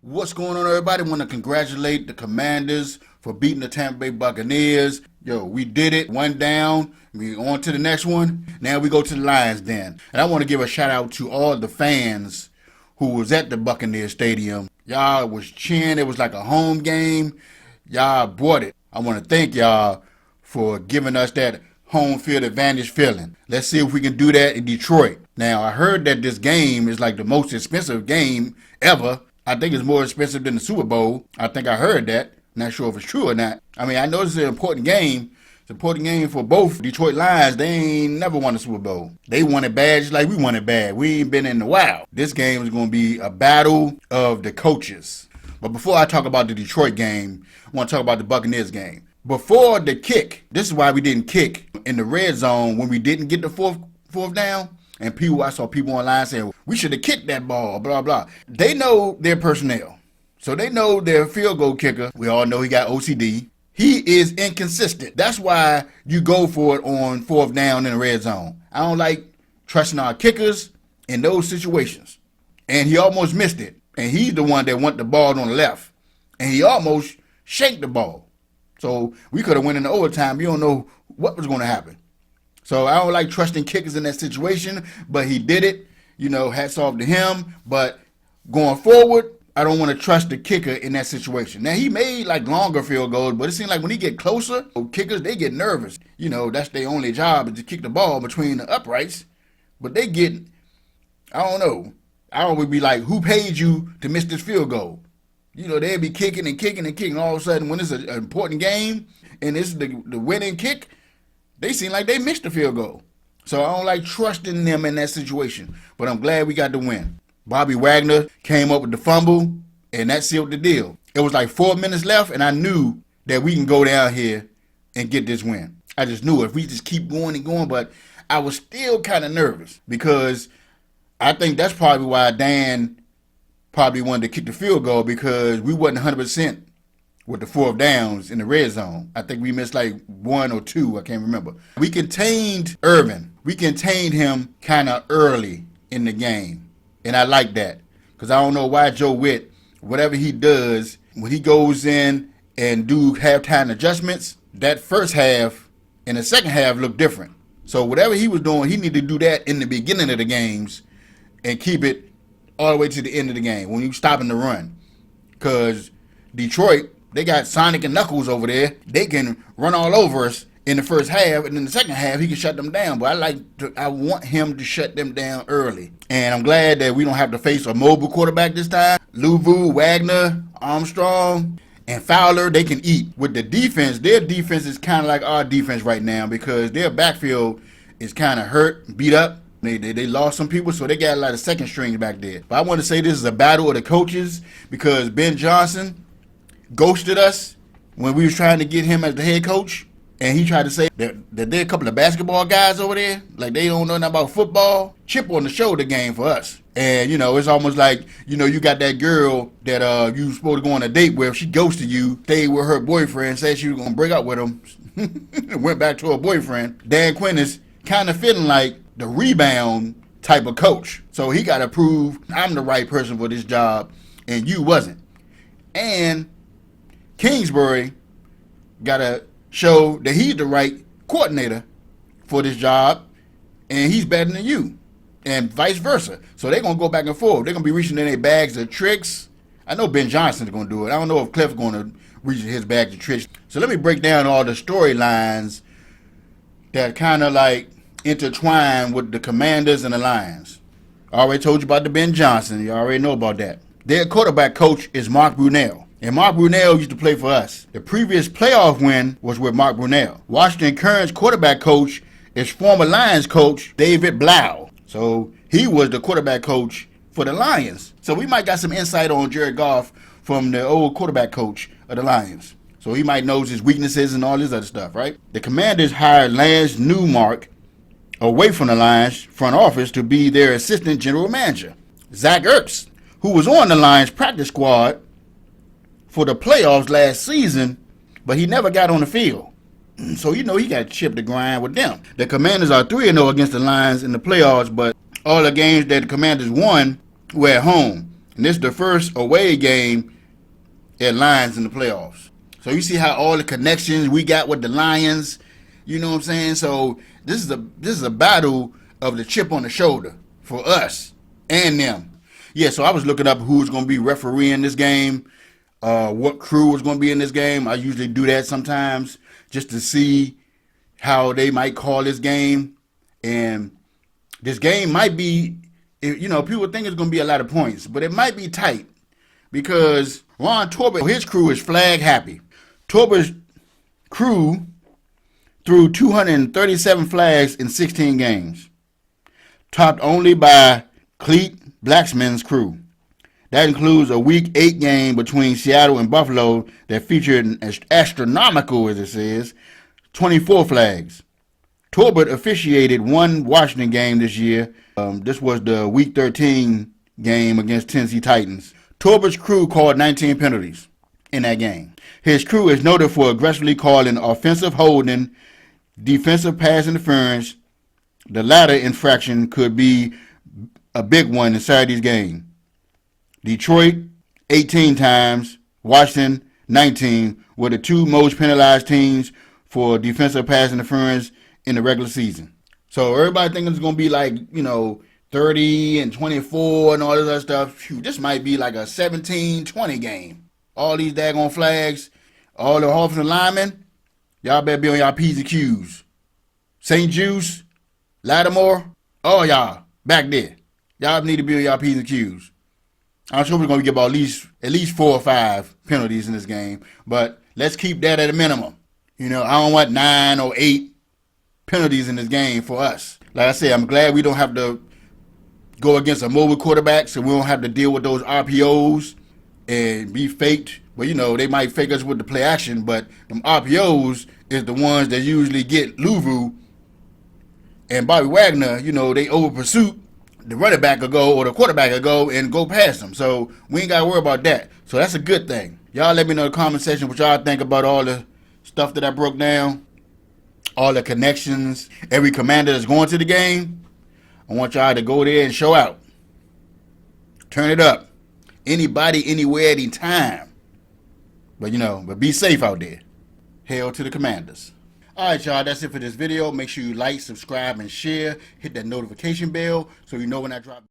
What's going on, everybody? Want to congratulate the Commanders for beating the Tampa Bay Buccaneers. Yo, we did it. One down. We on to the next one. Now we go to the Lions den. And I want to give a shout out to all the fans who was at the Buccaneers Stadium. Y'all was cheering. It was like a home game. Y'all brought it. I want to thank y'all for giving us that home field advantage feeling. Let's see if we can do that in Detroit. Now, I heard that this game is like the most expensive game ever. I think it's more expensive than the Super Bowl. I think I heard that. Not sure if it's true or not. I mean, I know this is an important game. It's an important game for both Detroit Lions. They ain't never won a Super Bowl. They won it bad just like we won it bad. We ain't been in a while. This game is going to be a battle of the coaches. But before I talk about the Detroit game, I want to talk about the Buccaneers game. Before the kick, this is why we didn't kick in the red zone when we didn't get the fourth down. And I saw people online saying, we should have kicked that ball, blah, blah. They know their personnel. So they know their field goal kicker. We all know he got OCD. He is inconsistent. That's why you go for it on fourth down in the red zone. I don't like trusting our kickers in those situations. And he almost missed it. And he's the one that went the ball on the left. And he almost shanked the ball. So we could have went into overtime. You don't know what was going to happen. So I don't like trusting kickers in that situation, but he did it. You know, hats off to him. But going forward, I don't want to trust the kicker in that situation. Now, he made like longer field goals, but it seems like when he get closer, kickers, they get nervous. You know, that's their only job is to kick the ball between the uprights. But they get, I don't know. I always be like, who paid you to miss this field goal? You know, they'd be kicking and kicking and kicking. All of a sudden, when it's an important game and it's the winning kick, they seem like they missed the field goal. So I don't like trusting them in that situation. But I'm glad we got the win. Bobby Wagner came up with the fumble, and that sealed the deal. It was like 4 minutes left, and I knew that we can go down here and get this win. I just knew it. If we just keep going and going, but I was still kind of nervous because I think that's probably why Dan probably wanted to kick the field goal because we wasn't 100% with the fourth downs in the red zone. I think we missed like one or two. I can't remember. We contained Irvin. We contained him kind of early in the game. And I like that because I don't know why Joe Witt, whatever he does, when he goes in and do halftime adjustments, that first half and the second half look different. So whatever he was doing, he needed to do that in the beginning of the games and keep it all the way to the end of the game when you stopping the run. Because Detroit, they got Sonic and Knuckles over there. They can run all over us in the first half, and in the second half, he can shut them down. But I want him to shut them down early. And I'm glad that we don't have to face a mobile quarterback this time. Louvu, Wagner, Armstrong, and Fowler, they can eat. With the defense, their defense is kind of like our defense right now because their backfield is kind of hurt, beat up. They lost some people, so they got a lot of second strings back there. But I want to say this is a battle of the coaches because Ben Johnson ghosted us when we was trying to get him as the head coach. And he tried to say that there are a couple of basketball guys over there, like they don't know nothing about football. Chip on the shoulder game for us. And, you know, it's almost like, you know, you got that girl that you supposed to go on a date with. She ghosted you, stayed with her boyfriend, said she was going to break up with him, went back to her boyfriend. Dan Quinn is kind of feeling like the rebound type of coach. So he got to prove I'm the right person for this job and you wasn't. And Kingsbury got to show that he's the right coordinator for this job and he's better than you and vice versa. So they're going to go back and forth. They're going to be reaching in their bags of tricks. I know Ben Johnson's going to do it. I don't know if Cliff's going to reach in his bags of tricks. So let me break down all the storylines that kind of like intertwine with the Commanders and the Lions. I already told you about the Ben Johnson. You already know about that. Their quarterback coach is Mark Brunell. And Mark Brunell used to play for us. The previous playoff win was with Mark Brunell. Washington Current's quarterback coach is former Lions coach David Blau. So he was the quarterback coach for the Lions. So we might got some insight on Jared Goff from the old quarterback coach of the Lions. So he might know his weaknesses and all this other stuff, right? The Commanders hired Lance Newmark away from the Lions front office to be their assistant general manager. Zach Ertz, who was on the Lions practice squad for the playoffs last season, but he never got on the field. So, you know, he got chipped to grind with them. The Commanders are 3-0 against the Lions in the playoffs, but all the games that the Commanders won were at home. And this is the first away game at Lions in the playoffs. So you see how all the connections we got with the Lions, you know what I'm saying? So this is a battle of the chip on the shoulder for us and them. Yeah, so I was looking up who's going to be refereeing this game, what crew was going to be in this game. I usually do that sometimes just to see how they might call this game. And this game might be, you know, people think it's going to be a lot of points, but it might be tight because Ron Torbert, his crew is flag happy. Torbert's crew threw 237 flags in 16 games, topped only by Cleet Blacksman's crew. That includes a Week 8 game between Seattle and Buffalo that featured an astronomical, as it says, 24 flags. Torbert officiated one Washington game this year. This was the Week 13 game against Tennessee Titans. Torbert's crew called 19 penalties in that game. His crew is noted for aggressively calling offensive holding, defensive pass interference. The latter infraction could be a big one in Saturday's game. Detroit, 18 times. Washington, 19, were the two most penalized teams for defensive pass interference in the regular season. So everybody thinking it's going to be like, you know, 30 and 24 and all this other stuff. Phew, this might be like a 17-20 game. All these daggone flags, all the offensive linemen, y'all better be on y'all P's and Q's. St. Juice, Lattimore, all y'all back there. Y'all need to be on y'all P's and Q's. I'm sure we're going to get about at least 4 or 5 penalties in this game, but let's keep that at a minimum. You know, I don't want 9 or 8 penalties in this game for us. Like I said, I'm glad we don't have to go against a mobile quarterback, so we don't have to deal with those RPOs and be faked. Well, you know, they might fake us with the play action, but them RPOs is the ones that usually get Louvu and Bobby Wagner. You know, they over pursuit. The running back will go or the quarterback will go and go past them. So we ain't got to worry about that. So that's a good thing. Y'all let me know in the comment section what y'all think about all the stuff that I broke down, all the connections, every commander that's going to the game. I want y'all to go there and show out. Turn it up. Anybody, anywhere, anytime. But, you know, but be safe out there. Hail to the Commanders. Alright, y'all, that's it for this video. Make sure you like, subscribe, and share. Hit that notification bell so you know when I drop.